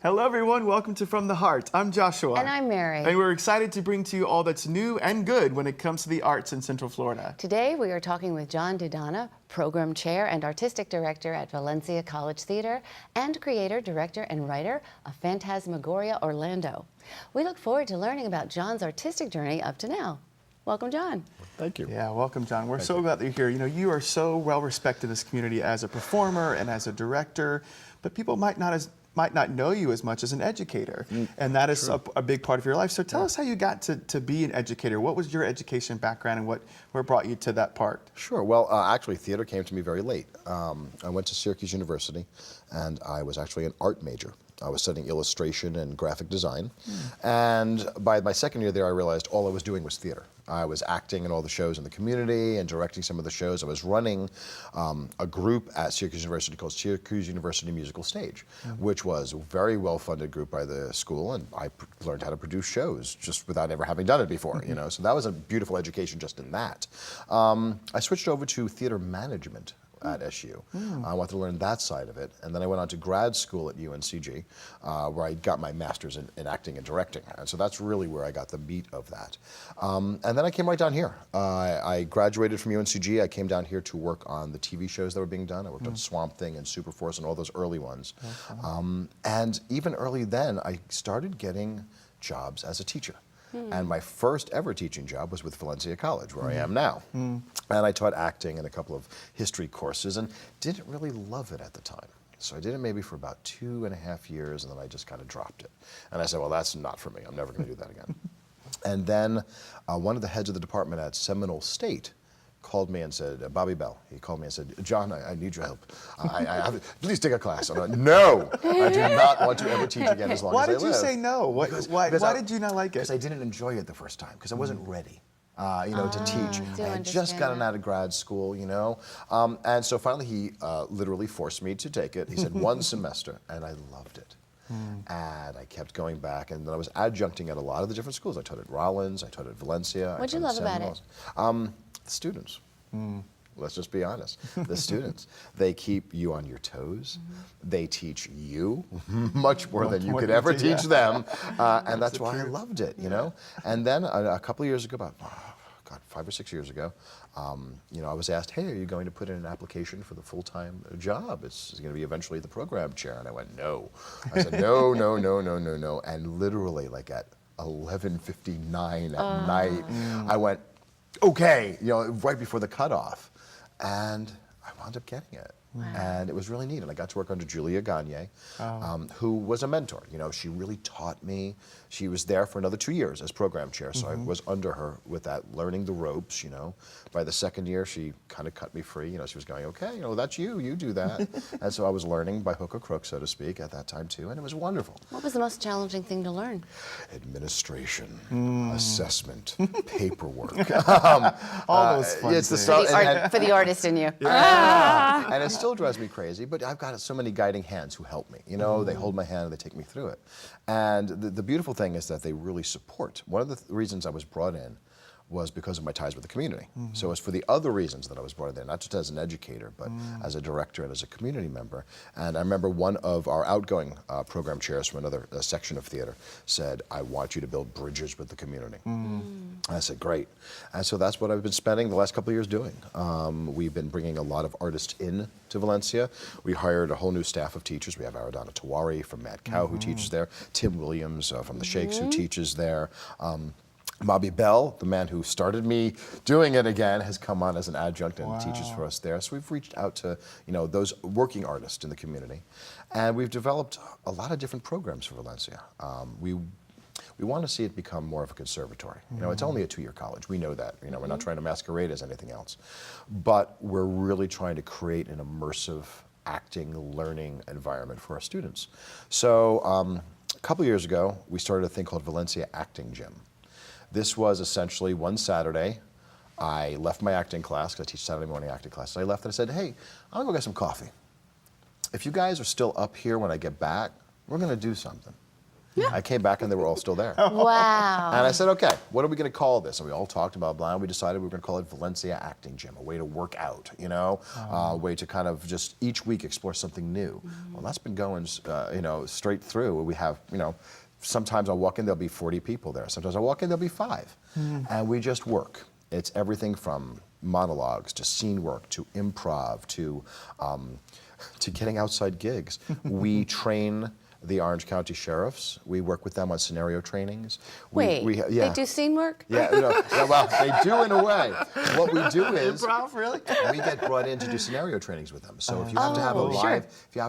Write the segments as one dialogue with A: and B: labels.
A: Hello, everyone. Welcome to From the Heart. I'm Joshua.
B: And I'm Mary.
A: And we're excited to bring to you all that's new and good when it comes to the arts in Central Florida.
B: Today, we are talking with John Didana, Program Chair and Artistic Director at Valencia College Theater and Creator, Director, and Writer of Phantasmagoria Orlando. We look forward to learning about John's artistic journey up to now. Welcome, John.
C: Thank you.
A: Yeah, welcome, John. We're so glad that you're here. You know, you are so well respected in this community as a performer and as a director, but people might not know you as much as an educator, and that is a big part of your life. So tell us how you got to be an educator. What was your education background and what brought you to that part?
C: Sure. Well, actually, theater came to me very late. I went to Syracuse University, and I was actually an art major. I was studying illustration and graphic design, and by my second year there, I realized all I was doing was theater. I was acting in all the shows in the community and directing some of the shows. I was running a group at Syracuse University called Syracuse University Musical Stage, which was a very well-funded group by the school, and I learned how to produce shows just without ever having done it before, you know, so that was a beautiful education just in that. I switched over to theater management at SU. I wanted to learn that side of it, and then I went on to grad school at UNCG, where I got my master's in acting and directing, and so that's really where I got the meat of that. And then I came right down here. I graduated from UNCG. I came down here to work on the TV shows that were being done. I worked on Swamp Thing and Superforce and all those early ones. And even early then, I started getting jobs as a teacher. And my first ever teaching job was with Valencia College, where I am now. And I taught acting and a couple of history courses and didn't really love it at the time. So I did it maybe for about 2.5 years, and then I just kind of dropped it. And I said, well, that's not for me. I'm never going to do that again. And then one of the heads of the department at Seminole State called me and said, Bobby Bell, he called me and said, John, I need your help. Please take a class. I'm like, no, I do not want to ever teach again as long as I live.
A: Why did you say no? Why did you not like it?
C: Because I didn't enjoy it the first time, because I wasn't ready. You know, to teach. I had just gotten out of grad school, you know. And so finally he literally forced me to take it. He said 1 semester, and I loved it. And I kept going back, and then I was adjuncting at a lot of the different schools. I taught at Rollins, I taught at Valencia.
B: What'd you love about it?
C: The students. Let's just be honest. The students. They keep you on your toes. They teach you much more than you could ever teach them. And that's why I loved it, you know. And then a couple of years ago, about 5 or 6 years ago, you know, I was asked, hey, are you going to put in an application for the full-time job? It's going to be eventually the program chair. And I went, no. I said, no, no, no, no, no, no. And literally, like at 11:59 at night, I went, okay, you know, right before the cutoff. And I wound up getting it. Wow. And it was really neat. And I got to work under Julia Gagne, who was a mentor. You know, she really taught me. She was there for another 2 years as program chair, so I was under her with that, learning the ropes, you know. By the second year, she kind of cut me free. You know, she was going, okay, you know, that's you do that. And so I was learning by hook or crook, so to speak, at that time too, and it was wonderful.
B: What was the most challenging thing to learn?
C: Administration, assessment, paperwork.
A: All those fun
C: it's the
A: things.
C: stuff,
B: For the artist in you.
C: and it still drives me crazy, but I've got so many guiding hands who help me. You know, they hold my hand and they take me through it. And the beautiful thing is that they really support. One of the reasons I was brought in was because of my ties with the community. So it's for the other reasons that I was brought in there, not just as an educator, but as a director and as a community member. And I remember one of our outgoing program chairs from another section of theater said, I want you to build bridges with the community. And I said, great. And so that's what I've been spending the last couple of years doing. We've been bringing a lot of artists in to Valencia. We hired a whole new staff of teachers. We have Aradana Tawari from Mad Cow who teaches there, Tim Williams from the Shakes who teaches there. Bobby Bell, the man who started me doing it again, has come on as an adjunct and teaches for us there. So we've reached out to, you know, those working artists in the community, and we've developed a lot of different programs for Valencia. We want to see it become more of a conservatory. You know, it's only a 2-year college. We know that. You know, we're not trying to masquerade as anything else, but we're really trying to create an immersive acting, learning environment for our students. So a couple years ago, we started a thing called Valencia Acting Gym. This was essentially one Saturday. I left my acting class, because I teach Saturday morning acting class. So I left and I said, hey, I'm gonna go get some coffee. If you guys are still up here when I get back, we're gonna do something. I came back and they were all still there.
B: Wow.
C: And I said, okay, what are we going to call this? And we all talked about blah, and we decided we were going to call it Valencia Acting Gym, a way to work out, a way to kind of just each week explore something new. Well, that's been going, straight through. We have, sometimes I'll walk in, there'll be 40 people there. Sometimes I'll walk in, there'll be 5. And we just work. It's everything from monologues to scene work to improv to getting outside gigs. We train the Orange County sheriffs. We work with them on scenario trainings.
B: Wait, they do scene work?
C: Yeah, well, they do in a way. What we do is
A: Improv, really?
C: we get brought in to do scenario trainings with them. So if you have to have a live, if you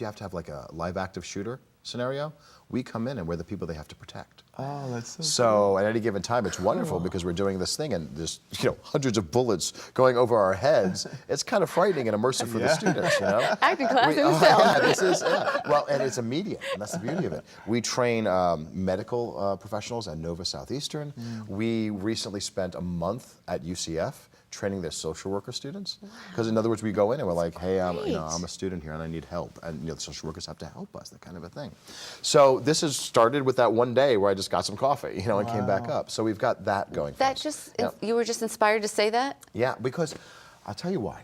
C: have to have like a live active shooter scenario, we come in and we're the people they have to protect.
A: Oh, that's
C: So at any given time, it's wonderful because we're doing this thing and there's hundreds of bullets going over our heads. It's kind of frightening and immersive for the students.
B: Acting class himself.
C: Yeah, this is well, and it's immediate, and that's the beauty of it. We train medical professionals at Nova Southeastern. We recently spent a month at UCF training their social worker students. Because in other words, we go in and we're like, hey, I'm a student here and I need help. And the social workers have to help us, that kind of a thing. So this has started with that one day where I just got some coffee, and came back up. So we've got that going for us.
B: You were just inspired to say that?
C: Yeah, because I'll tell you why.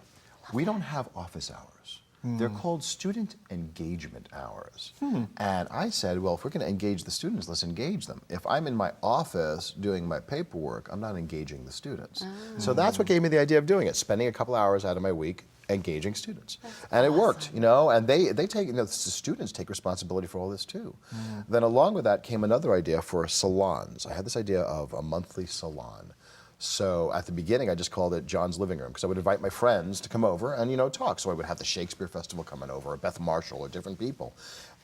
C: We don't have office hours. They're called student engagement hours. And I said, well, if we're going to engage the students, let's engage them. If I'm in my office doing my paperwork, I'm not engaging the students. So that's what gave me the idea of doing it, spending a couple hours out of my week engaging students. And it worked, and they take, the students take responsibility for all this too. Then along with that came another idea for salons. I had this idea of a monthly salon. So at the beginning, I just called it John's Living Room because I would invite my friends to come over and talk. So I would have the Shakespeare Festival coming over, or Beth Marshall, or different people.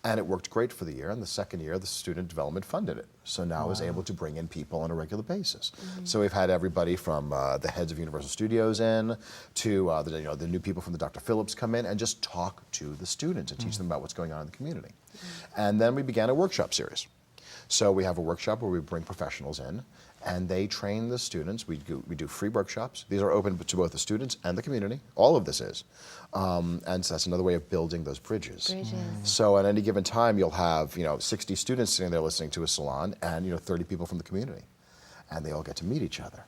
C: And it worked great for the year. And the second year, the student development funded it. So now I was able to bring in people on a regular basis. So we've had everybody from the heads of Universal Studios in to the new people from the Dr. Phillips come in and just talk to the students and teach them about what's going on in the community. And then we began a workshop series. So we have a workshop where we bring professionals in, and they train the students. We do free workshops. These are open to both the students and the community. All of this is. And so that's another way of building those bridges. So at any given time, you'll have 60 students sitting there listening to a salon and 30 people from the community. And they all get to meet each other.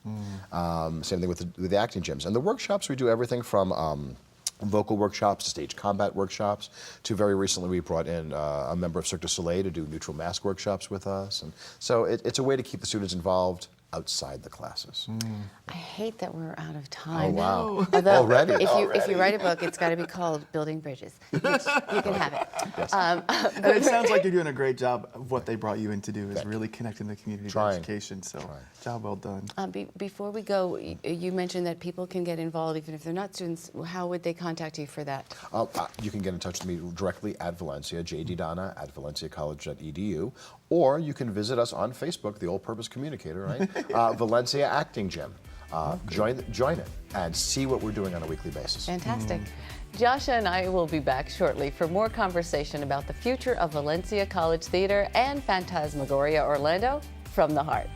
C: Same thing with the acting gyms. And the workshops, we do everything from vocal workshops, stage combat workshops, to very recently we brought in a member of Cirque du Soleil to do neutral mask workshops with us. And so it's a way to keep the students involved outside the classes.
B: I hate that we're out of time.
C: Oh, wow.
B: Although,
C: Already?
B: If you write a book, it's got to be called Building Bridges. You can have it.
C: Yes.
A: And it sounds like you're doing a great job of what they brought you in to do, is really connecting the community to education. So, job well done.
B: Before we go, you mentioned that people can get involved even if they're not students. How would they contact you for that?
C: You can get in touch with me directly at Valencia, jdonna at valenciacollege.edu, or you can visit us on Facebook, the all-purpose communicator, right? Valencia Acting Gym. Join it and see what we're doing on a weekly basis.
B: Fantastic. Joshua and I will be back shortly for more conversation about the future of Valencia College Theater and Phantasmagoria Orlando from the heart.